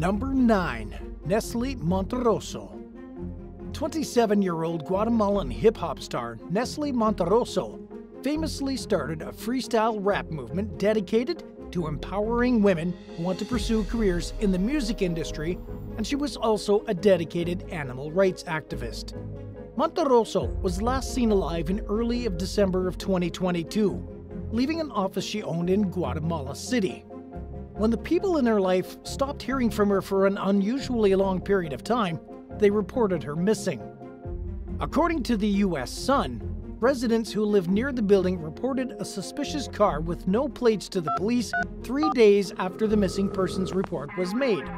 Number 9. Nestle Monteroso. 27-year-old Guatemalan hip-hop star Nestle Monteroso famously started a freestyle rap movement dedicated to empowering women who want to pursue careers in the music industry, and she was also a dedicated animal rights activist. Monteroso was last seen alive in early of December of 2022, leaving an office she owned in Guatemala City. When the people in her life stopped hearing from her for an unusually long period of time, they reported her missing. According to the U.S. Sun, residents who lived near the building reported a suspicious car with no plates to the police 3 days after the missing persons report was made.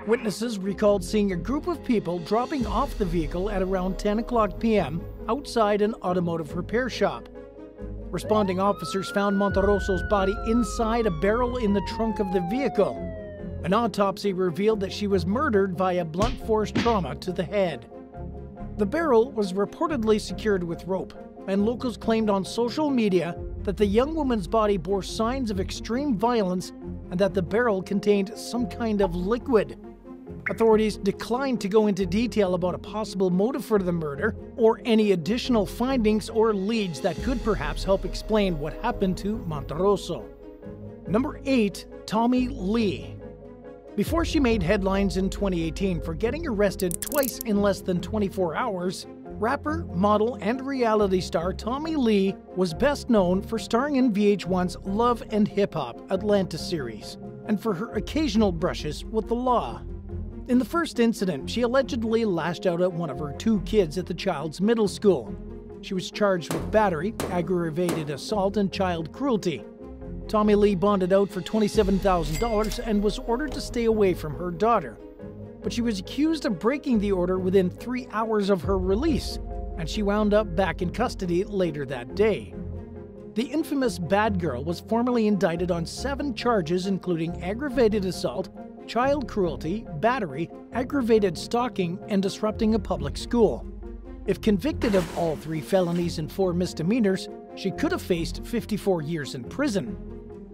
Witnesses recalled seeing a group of people dropping off the vehicle at around 10 p.m. outside an automotive repair shop. Responding officers found Monteroso's body inside a barrel in the trunk of the vehicle. An autopsy revealed that she was murdered via blunt force trauma to the head. The barrel was reportedly secured with rope, and locals claimed on social media that the young woman's body bore signs of extreme violence and that the barrel contained some kind of liquid. Authorities declined to go into detail about a possible motive for the murder or any additional findings or leads that could perhaps help explain what happened to Monteroso. Number 8. Tommy Lee. Before she made headlines in 2018 for getting arrested twice in less than 24 hours, rapper, model, and reality star Tommy Lee was best known for starring in VH1's Love and Hip Hop Atlanta series, and for her occasional brushes with the law. In the first incident, she allegedly lashed out at one of her 2 kids at the child's middle school. She was charged with battery, aggravated assault, and child cruelty. Tommy Lee bonded out for $27,000 and was ordered to stay away from her daughter. But she was accused of breaking the order within 3 hours of her release, and she wound up back in custody later that day. The infamous bad girl was formally indicted on 7 charges including aggravated assault, child cruelty, battery, aggravated stalking, and disrupting a public school. If convicted of all 3 felonies and 4 misdemeanors, she could have faced 54 years in prison.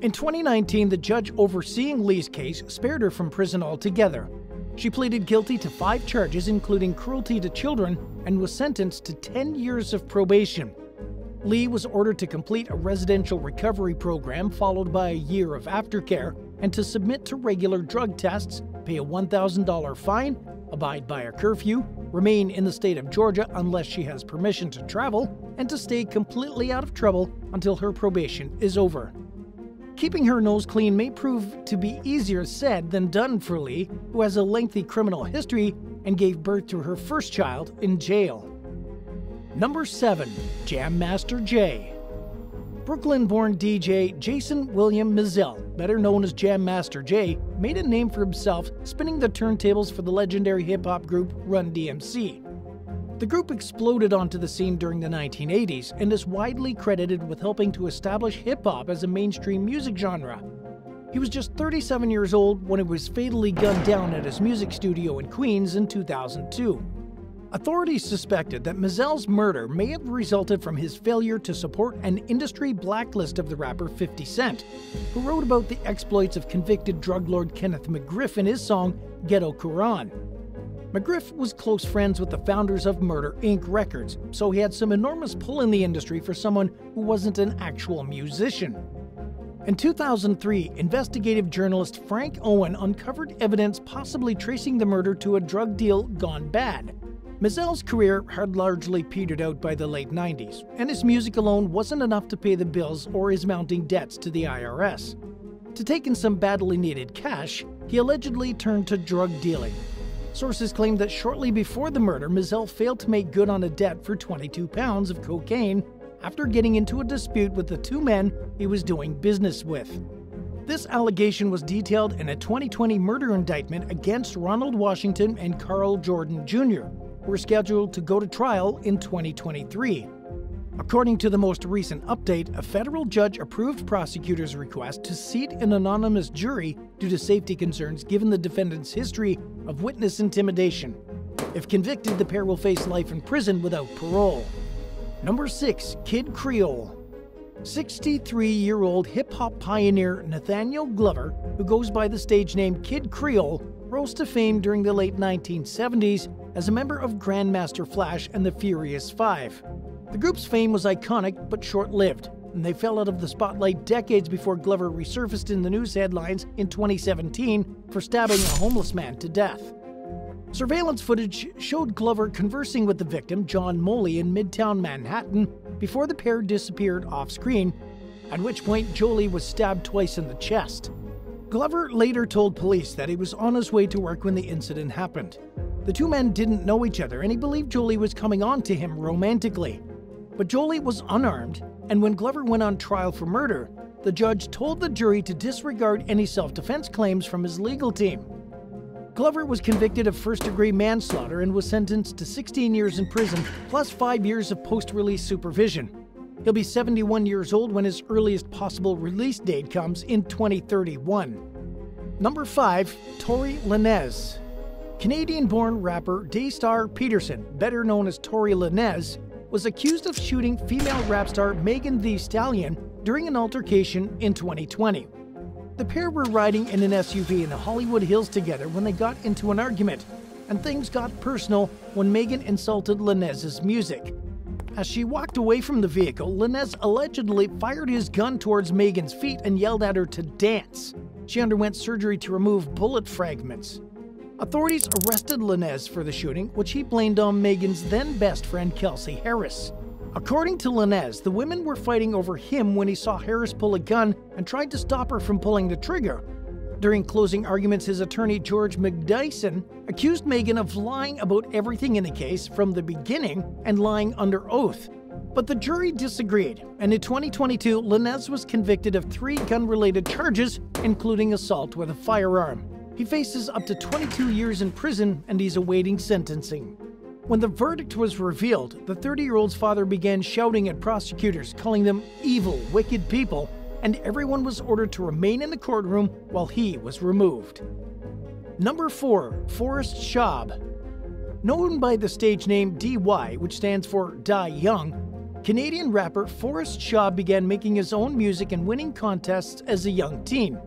In 2019, the judge overseeing Lee's case spared her from prison altogether. She pleaded guilty to 5 charges including cruelty to children and was sentenced to 10 years of probation. Lee was ordered to complete a residential recovery program followed by a year of aftercare and to submit to regular drug tests, pay a $1,000 fine, abide by a curfew, remain in the state of Georgia unless she has permission to travel, and to stay completely out of trouble until her probation is over. Keeping her nose clean may prove to be easier said than done for Lee, who has a lengthy criminal history and gave birth to her first child in jail. Number 7. Jam Master Jay. Brooklyn-born DJ Jason William Mizell, better known as Jam Master Jay, made a name for himself spinning the turntables for the legendary hip-hop group Run DMC. The group exploded onto the scene during the 1980s and is widely credited with helping to establish hip-hop as a mainstream music genre. He was just 37 years old when he was fatally gunned down at his music studio in Queens in 2002. Authorities suspected that Mizell's murder may have resulted from his failure to support an industry blacklist of the rapper 50 Cent, who wrote about the exploits of convicted drug lord Kenneth McGriff in his song Ghetto Quran. McGriff was close friends with the founders of Murder Inc. Records, so he had some enormous pull in the industry for someone who wasn't an actual musician. In 2003, investigative journalist Frank Owen uncovered evidence possibly tracing the murder to a drug deal gone bad. Mizell's career had largely petered out by the late 90s, and his music alone wasn't enough to pay the bills or his mounting debts to the IRS. To take in some badly needed cash, he allegedly turned to drug dealing. Sources claim that shortly before the murder, Mizell failed to make good on a debt for 22 pounds of cocaine after getting into a dispute with the 2 men he was doing business with. This allegation was detailed in a 2020 murder indictment against Ronald Washington and Carl Jordan Jr., who were scheduled to go to trial in 2023. According to the most recent update, a federal judge approved prosecutors' request to seat an anonymous jury due to safety concerns given the defendant's history of witness intimidation. If convicted, the pair will face life in prison without parole. Number 6. Kid Creole. 63-year-old hip-hop pioneer Nathaniel Glover, who goes by the stage name Kid Creole, rose to fame during the late 1970s as a member of Grandmaster Flash and the Furious Five. The group's fame was iconic but short-lived, and they fell out of the spotlight decades before Glover resurfaced in the news headlines in 2017 for stabbing a homeless man to death. Surveillance footage showed Glover conversing with the victim, John Moley, in Midtown Manhattan before the pair disappeared off-screen, at which point Jolie was stabbed twice in the chest. Glover later told police that he was on his way to work when the incident happened. The two men didn't know each other, and he believed Jolie was coming on to him romantically. But Jolie was unarmed, and when Glover went on trial for murder, the judge told the jury to disregard any self-defense claims from his legal team. Glover was convicted of first-degree manslaughter and was sentenced to 16 years in prison, plus 5 years of post-release supervision. He'll be 71 years old when his earliest possible release date comes in 2031. Number 5. Tory Lanez. Canadian-born rapper Daystar Peterson, better known as Tory Lanez, was accused of shooting female rap star Megan Thee Stallion during an altercation in 2020. The pair were riding in an SUV in the Hollywood Hills together when they got into an argument, and things got personal when Megan insulted Lanez's music. As she walked away from the vehicle, Lanez allegedly fired his gun towards Megan's feet and yelled at her to dance. She underwent surgery to remove bullet fragments. Authorities arrested Lanez for the shooting, which he blamed on Megan's then best friend Kelsey Harris. According to Lanez, the women were fighting over him when he saw Harris pull a gun and tried to stop her from pulling the trigger. During closing arguments, his attorney George McDyson accused Megan of lying about everything in the case from the beginning and lying under oath. But the jury disagreed, and in 2022, Lanez was convicted of 3 gun-related charges, including assault with a firearm. He faces up to 22 years in prison, and he's awaiting sentencing. When the verdict was revealed, the 30-year-old's father began shouting at prosecutors, calling them evil, wicked people, and everyone was ordered to remain in the courtroom while he was removed. Number 4. Forrest Schaub. Known by the stage name DY, which stands for Die Young, Canadian rapper Forrest Schaub began making his own music and winning contests as a young teen.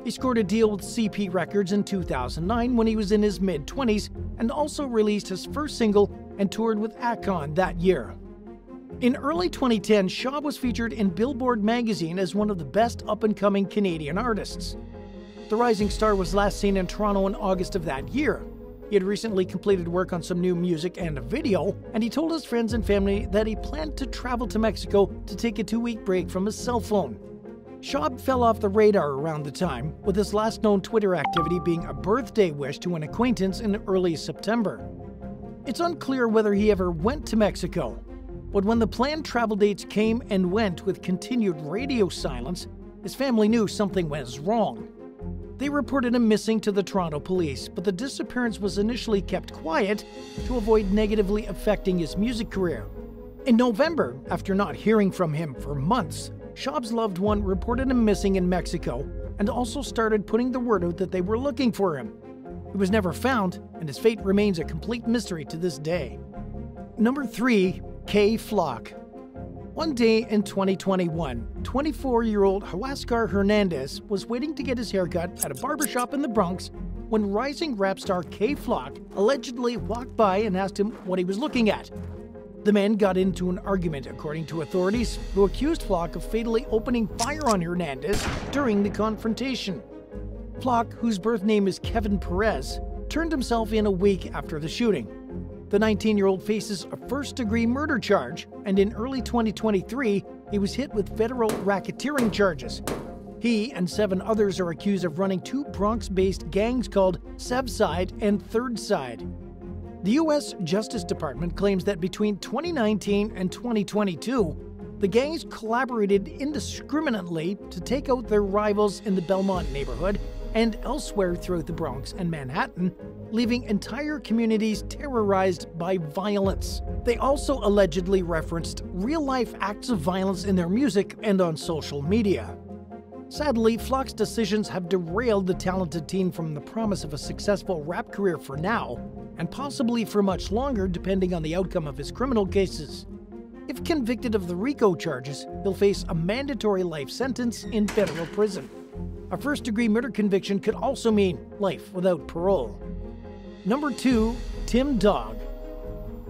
He scored a deal with CP Records in 2009 when he was in his mid-20s and also released his first single and toured with Akon that year. In early 2010, Schaub was featured in Billboard magazine as one of the best up-and-coming Canadian artists. The rising star was last seen in Toronto in August of that year. He had recently completed work on some new music and a video, and he told his friends and family that he planned to travel to Mexico to take a 2-week break from his cell phone. Schaub fell off the radar around the time, with his last known Twitter activity being a birthday wish to an acquaintance in early September. It's unclear whether he ever went to Mexico, but when the planned travel dates came and went with continued radio silence, his family knew something was wrong. They reported him missing to the Toronto police, but the disappearance was initially kept quiet to avoid negatively affecting his music career. In November, after not hearing from him for months, Schaub's loved one reported him missing in Mexico and also started putting the word out that they were looking for him. He was never found, and his fate remains a complete mystery to this day. Number 3. K Flock. One day in 2021, 24-year-old Huascar Hernandez was waiting to get his haircut at a barbershop in the Bronx when rising rap star K Flock allegedly walked by and asked him what he was looking at. The men got into an argument, according to authorities, who accused Flock of fatally opening fire on Hernandez during the confrontation. Flock, whose birth name is Kevin Perez, turned himself in a week after the shooting. The 19-year-old faces a first-degree murder charge, and in early 2023, he was hit with federal racketeering charges. He and 7 others are accused of running 2 Bronx-based gangs called Sevside and Third Side. The U.S. Justice Department claims that between 2019 and 2022, the gangs collaborated indiscriminately to take out their rivals in the Belmont neighborhood and elsewhere throughout the Bronx and Manhattan, leaving entire communities terrorized by violence. They also allegedly referenced real-life acts of violence in their music and on social media. Sadly, Flock's decisions have derailed the talented teen from the promise of a successful rap career for now, and possibly for much longer depending on the outcome of his criminal cases. If convicted of the RICO charges, he'll face a mandatory life sentence in federal prison. A first-degree murder conviction could also mean life without parole. Number 2. Tim Dogg.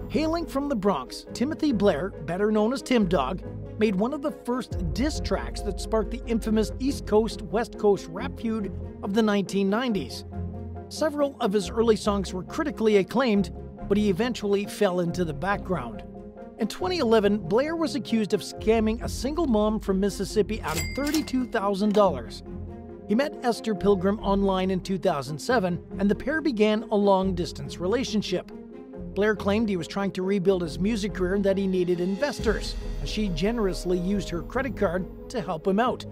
Hailing from the Bronx, Timothy Blair, better known as Tim Dogg, made one of the first diss tracks that sparked the infamous East Coast-West Coast rap feud of the 1990s. Several of his early songs were critically acclaimed, but he eventually fell into the background. In 2011, Blair was accused of scamming a single mom from Mississippi out of $32,000. He met Esther Pilgrim online in 2007, and the pair began a long-distance relationship. Blair claimed he was trying to rebuild his music career and that he needed investors, as she generously used her credit card to help him out.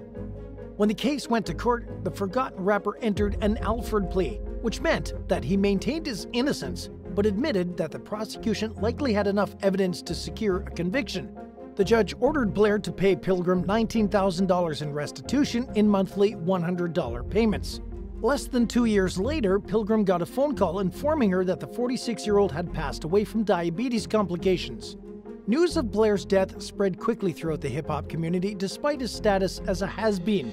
When the case went to court, the forgotten rapper entered an Alford plea, which meant that he maintained his innocence, but admitted that the prosecution likely had enough evidence to secure a conviction. The judge ordered Blair to pay Pilgrim $19,000 in restitution in monthly $100 payments. Less than 2 years later, Pilgrim got a phone call informing her that the 46-year-old had passed away from diabetes complications. News of Blair's death spread quickly throughout the hip-hop community despite his status as a has-been.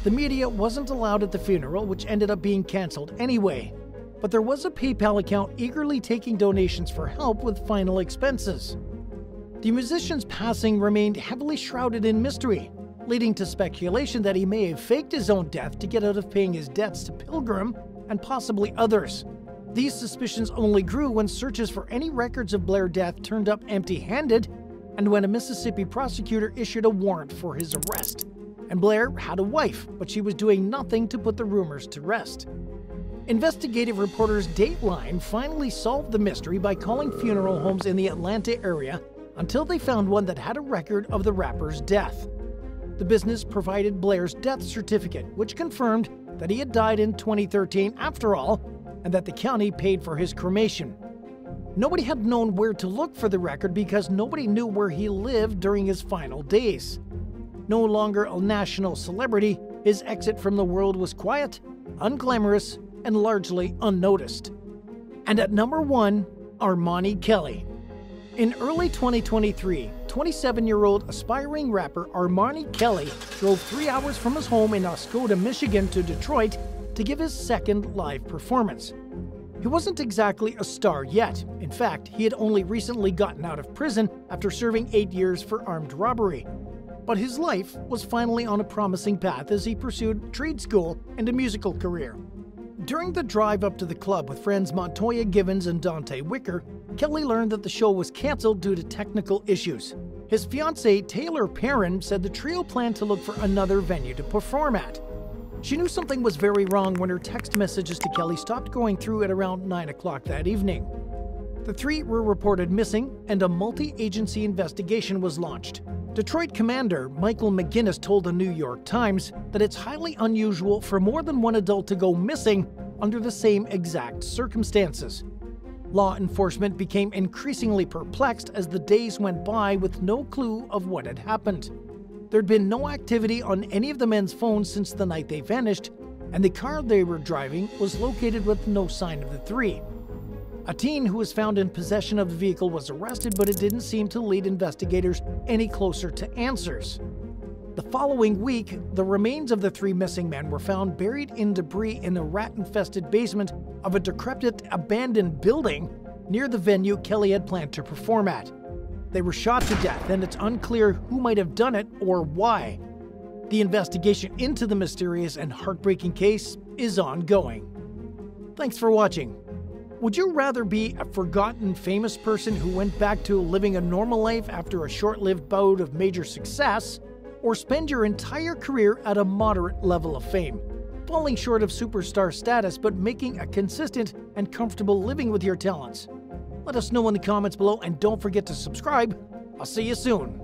The media wasn't allowed at the funeral, which ended up being cancelled anyway. But there was a PayPal account eagerly taking donations for help with final expenses. The musician's passing remained heavily shrouded in mystery, leading to speculation that he may have faked his own death to get out of paying his debts to Pilgrim and possibly others. These suspicions only grew when searches for any records of Blair's death turned up empty-handed, and when a Mississippi prosecutor issued a warrant for his arrest. And Blair had a wife, but she was doing nothing to put the rumors to rest. Investigative reporters Dateline finally solved the mystery by calling funeral homes in the Atlanta area until they found one that had a record of the rapper's death. The business provided Blair's death certificate, which confirmed that he had died in 2013 after all, and that the county paid for his cremation. Nobody had known where to look for the record because nobody knew where he lived during his final days. No longer a national celebrity, his exit from the world was quiet, unglamorous, and largely unnoticed. And at number 1, Armani Kelly. In early 2023, 27-year-old aspiring rapper Armani Kelly drove 3 hours from his home in Oscoda, Michigan to Detroit to give his second live performance. He wasn't exactly a star yet. In fact, he had only recently gotten out of prison after serving 8 years for armed robbery. But his life was finally on a promising path as he pursued trade school and a musical career. During the drive up to the club with friends Montoya Givens and Dante Wicker, Kelly learned that the show was canceled due to technical issues. His fiancée, Taylor Perrin, said the trio planned to look for another venue to perform at. She knew something was very wrong when her text messages to Kelly stopped going through at around 9 o'clock that evening. The three were reported missing, and a multi-agency investigation was launched. Detroit Commander Michael McGinnis told the New York Times that it's highly unusual for more than one adult to go missing under the same exact circumstances. Law enforcement became increasingly perplexed as the days went by with no clue of what had happened. There'd been no activity on any of the men's phones since the night they vanished, and the car they were driving was located with no sign of the three. A teen who was found in possession of the vehicle was arrested, but it didn't seem to lead investigators any closer to answers. The following week, the remains of the three missing men were found buried in debris in the rat-infested basement of a decrepit, abandoned building near the venue Kelly had planned to perform at. They were shot to death, and it's unclear who might have done it or why. The investigation into the mysterious and heartbreaking case is ongoing. Thanks for watching. Would you rather be a forgotten famous person who went back to living a normal life after a short-lived bout of major success, or spend your entire career at a moderate level of fame, falling short of superstar status but making a consistent and comfortable living with your talents? Let us know in the comments below, and don't forget to subscribe. I'll see you soon.